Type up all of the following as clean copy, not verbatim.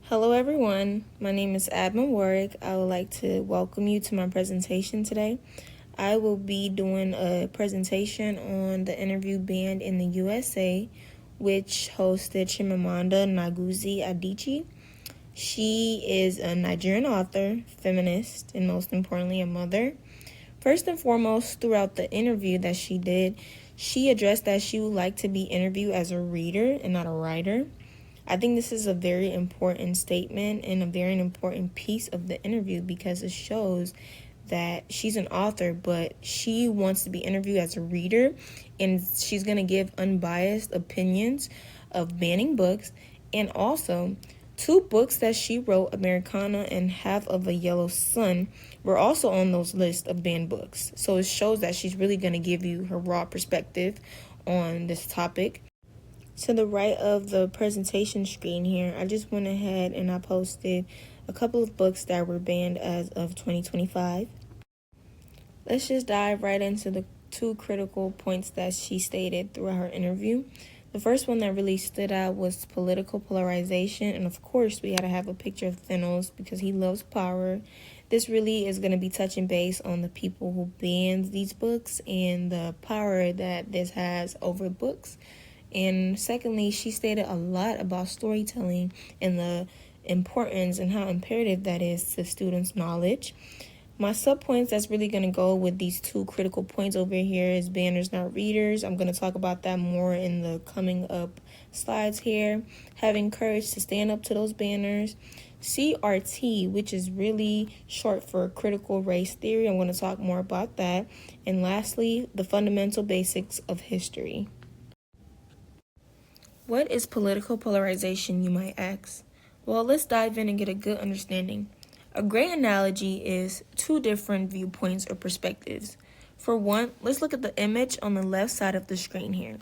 Hello, everyone. My name is Adma Warwick. I would like to welcome you to my presentation today. I will be doing a presentation on the interview banned in the USA, which hosted Chimamanda Ngozi Adichie. She is a Nigerian author, feminist, and most importantly, a mother. First and foremost, throughout the interview that she did, she addressed that she would like to be interviewed as a reader and not a writer. I think this is a very important statement and a very important piece of the interview because it shows that she's an author, but she wants to be interviewed as a reader, and she's going to give unbiased opinions of banning books. And also, two books that she wrote, Americana and Half of a Yellow Sun, were also on those lists of banned books. So it shows that she's really going to give you her raw perspective on this topic. To the right of the presentation screen here, I just went ahead and I posted a couple of books that were banned as of 2025. Let's just dive right into the two critical points that she stated throughout her interview. The first one that really stood out was political polarization, and of course we had to have a picture of Thanos because he loves power. This really is going to be touching base on the people who banned these books and the power that this has over books. And secondly, she stated a lot about storytelling and the importance and how imperative that is to students' knowledge. My subpoints that's really going to go with these two critical points over here is banners, not readers. I'm going to talk about that more in the coming up slides here. Having courage to stand up to those banners. CRT, which is really short for critical race theory. I'm going to talk more about that. And lastly, the fundamental basics of history. What is political polarization, you might ask? Well, let's dive in and get a good understanding. A great analogy is two different viewpoints or perspectives. For one, let's look at the image on the left side of the screen here.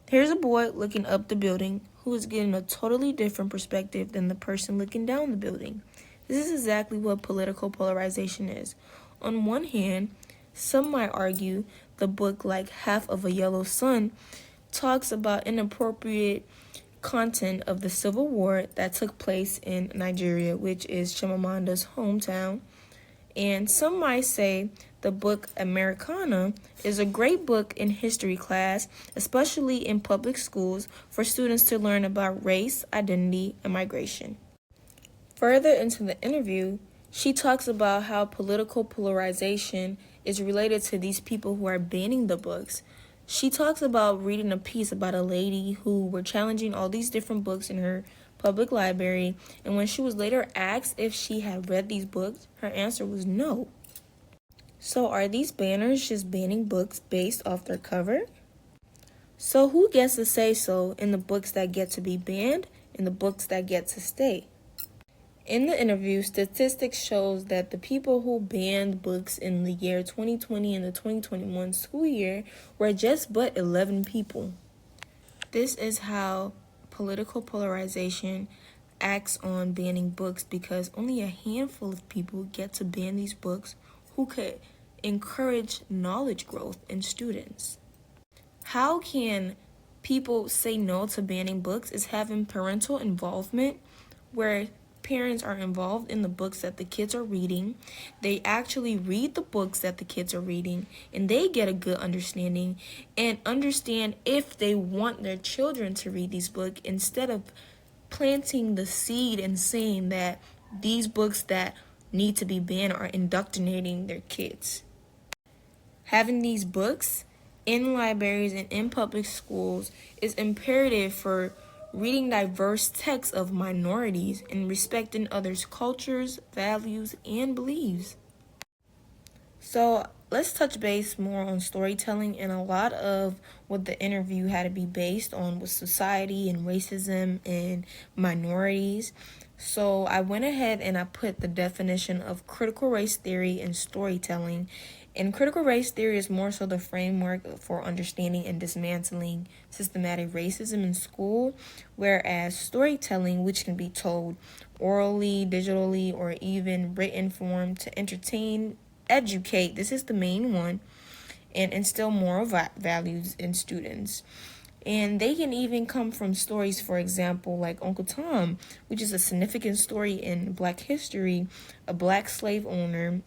Here's a boy looking up the building who is getting a totally different perspective than the person looking down the building. This is exactly what political polarization is. On one hand, some might argue the book like Half of a Yellow Sun talks about inappropriate content of the Civil War that took place in Nigeria, which is Chimamanda's hometown. And some might say the book Americana is a great book in history class, especially in public schools, for students to learn about race, identity, and migration. Further into the interview, she talks about how political polarization is related to these people who are banning the books. She talks about reading a piece about a lady who were challenging all these different books in her public library, and when she was later asked if she had read these books, her answer was no. So are these banners just banning books based off their cover? So who gets to say so in the books that get to be banned and the books that get to stay? In the interview, statistics shows that the people who banned books in the year 2020 and the 2021 school year were just but 11 people. This is how political polarization acts on banning books because only a handful of people get to ban these books who could encourage knowledge growth in students. How can people say no to banning books is having parental involvement where parents are involved in the books that the kids are reading. They actually read the books that the kids are reading, and they get a good understanding and understand if they want their children to read these books instead of planting the seed and saying that these books that need to be banned are indoctrinating their kids. Having these books in libraries and in public schools is imperative for reading diverse texts of minorities and respecting others' cultures, values, and beliefs. So let's touch base more on storytelling, and a lot of what the interview had to be based on was society and racism and minorities. So I went ahead and I put the definition of critical race theory and storytelling. And critical race theory is more so the framework for understanding and dismantling systematic racism in school, whereas storytelling, which can be told orally, digitally, or even written form to entertain, educate, this is the main one, and instill moral values in students. And they can even come from stories, for example, like Uncle Tom, which is a significant story in Black history, a Black slave owner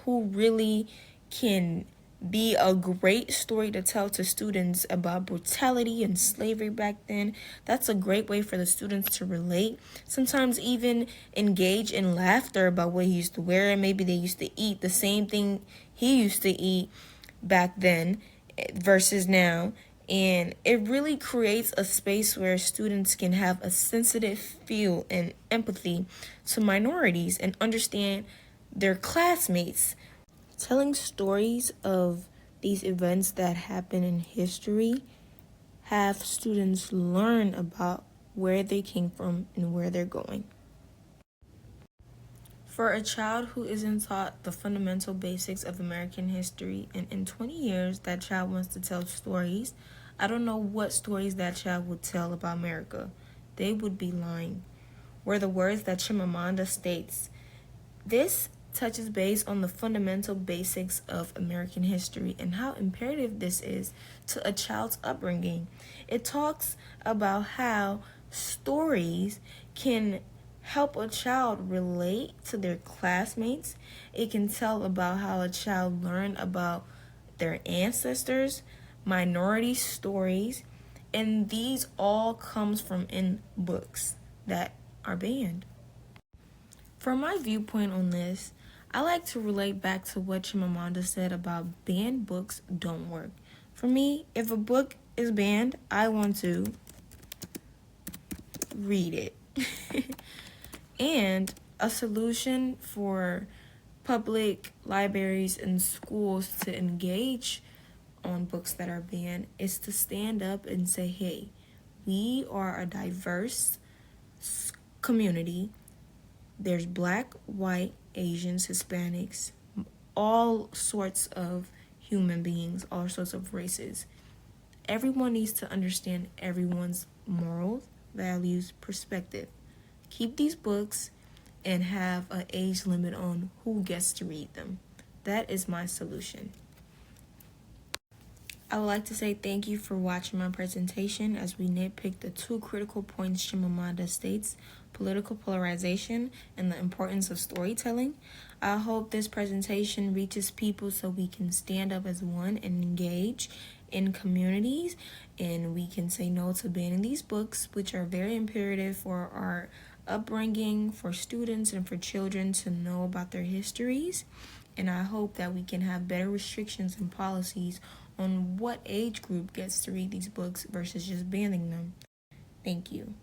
who really can be a great story to tell to students about brutality and slavery back then. That's a great way for the students to relate. Sometimes even engage in laughter about what he used to wear, and maybe they used to eat the same thing he used to eat back then versus now. And it really creates a space where students can have a sensitive feel and empathy to minorities and understand their classmates. Telling stories of these events that happen in history have students learn about where they came from and where they're going. For a child who isn't taught the fundamental basics of American history, and in 20 years that child wants to tell stories, I don't know what stories that child would tell about America. They would be lying. Were the words that Chimamanda states. This touches base on the fundamental basics of American history and how imperative this is to a child's upbringing. It talks about how stories can help a child relate to their classmates. It can tell about how a child learned about their ancestors, minority stories, and these all comes from in books that are banned. From my viewpoint on this, I like to relate back to what Chimamanda said about banned books don't work. For me, if a book is banned, I want to read it. And a solution for public libraries and schools to engage on books that are banned is to stand up and say, hey, we are a diverse community. There's Black, white, Asians, Hispanics, all sorts of human beings, all sorts of races. Everyone needs to understand everyone's morals, values, perspective. Keep these books and have an age limit on who gets to read them. That is my solution. I would like to say thank you for watching my presentation as we nitpick the two critical points Chimamanda states, political polarization and the importance of storytelling. I hope this presentation reaches people so we can stand up as one and engage in communities, and we can say no to banning these books, which are very imperative for our upbringing, for students and for children to know about their histories. And I hope that we can have better restrictions and policies on what age group gets to read these books versus just banning them. Thank you.